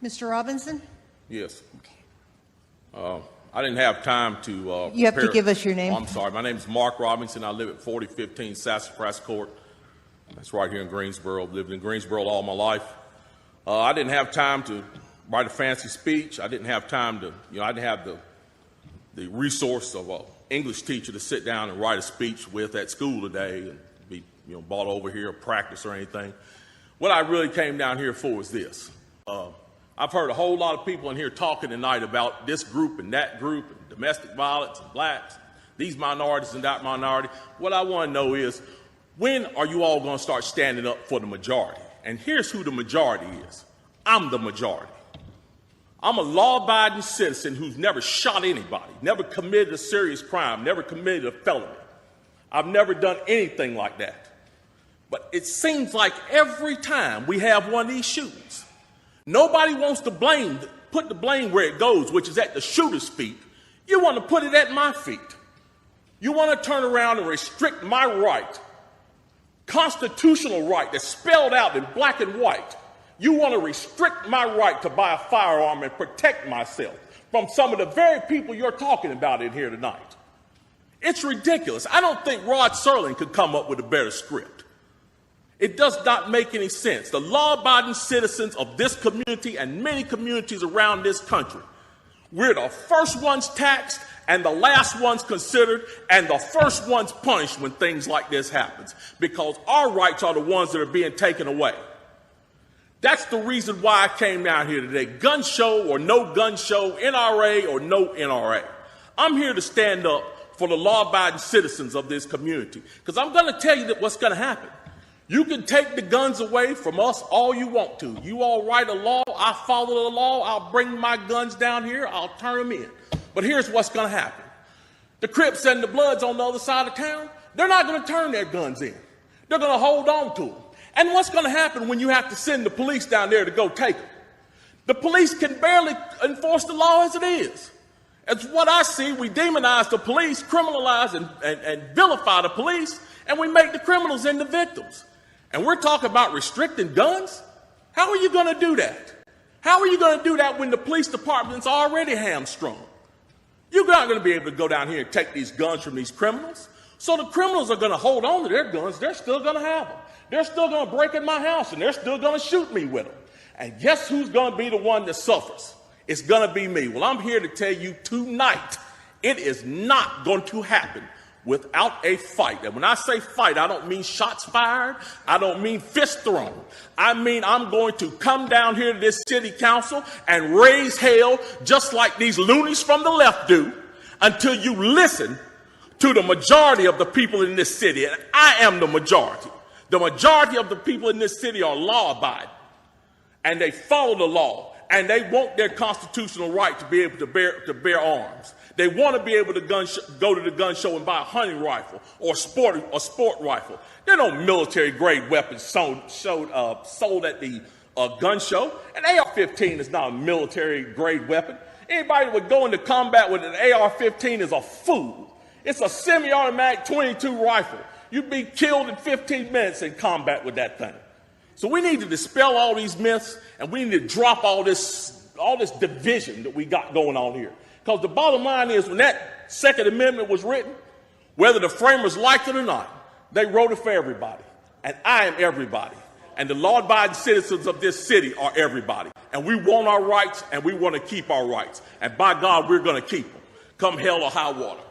Mr. Robinson? Yes. I didn't have time to You have to give us your name. I'm sorry. My name is Mark Robinson. I live at 4015 Sassafras Court. That's right here in Greensboro. I've lived in Greensboro all my life. I didn't have time to write a fancy speech. I didn't have time to, I didn't have the resource of an English teacher to sit down and write a speech with at school today and be, brought over here or practice or anything. What I really came down here for is this. I've heard a whole lot of people in here talking tonight about this group and that group, and domestic violence and blacks, these minorities and that minority. What I want to know is, when are you all going to start standing up for the majority? And here's who the majority is. I'm the majority. I'm a law-abiding citizen who's never shot anybody, never committed a serious crime, never committed a felony. I've never done anything like that. But it seems like every time we have one of these shootings, nobody wants to put the blame where it goes, which is at the shooter's feet. You want to put it at my feet. You want to turn around and restrict my right, constitutional right that's spelled out in black and white. You want to restrict my right to buy a firearm and protect myself from some of the very people you're talking about in here tonight. It's ridiculous. I don't think Rod Serling could come up with a better script. It does not make any sense. The law-abiding citizens of this community and many communities around this country, we're the first ones taxed and the last ones considered and the first ones punished when things like this happens, because our rights are the ones that are being taken away. That's the reason why I came down here today. Gun show or no gun show, NRA or no NRA. I'm here to stand up for the law-abiding citizens of this community, because I'm going to tell you that what's going to happen. You can take the guns away from us all you want to. You all write a law, I follow the law, I'll bring my guns down here, I'll turn them in. But here's what's going to happen. The Crips and the Bloods on the other side of town, they're not going to turn their guns in. They're going to hold on to them. And what's going to happen when you have to send the police down there to go take them? The police can barely enforce the law as it is. As what I see, we demonize the police, criminalize and vilify the police, and we make the criminals into victims. And we're talking about restricting guns? How are you going to do that? How are you going to do that when the police department's already hamstrung? You're not going to be able to go down here and take these guns from these criminals. So the criminals are going to hold on to their guns. They're still going to have them. They're still going to break in my house, and they're still going to shoot me with them. And guess who's going to be the one that suffers? It's going to be me. Well, I'm here to tell you tonight, it is not going to happen without a fight. And when I say fight, I don't mean shots fired. I don't mean fist thrown. I mean I'm going to come down here to this city council and raise hell just like these loonies from the left do until you listen to the majority of the people in this city. And I am the majority. The majority of the people in this city are law-abiding, and they follow the law, and they want their constitutional right to be able to bear arms. They want to be able to go to the gun show and buy a hunting rifle or a sport rifle. There are no military-grade weapons sold at the gun show. An AR-15 is not a military-grade weapon. Anybody that would go into combat with an AR-15 is a fool. It's a semi-automatic .22 rifle. You'd be killed in 15 minutes in combat with that thing. So we need to dispel all these myths, and we need to drop all this division that we got going on here. Because the bottom line is, when that Second Amendment was written, whether the framers liked it or not, they wrote it for everybody. And I am everybody. And the law-abiding citizens of this city are everybody. And we want our rights, and we want to keep our rights. And by God, we're going to keep them, come hell or high water.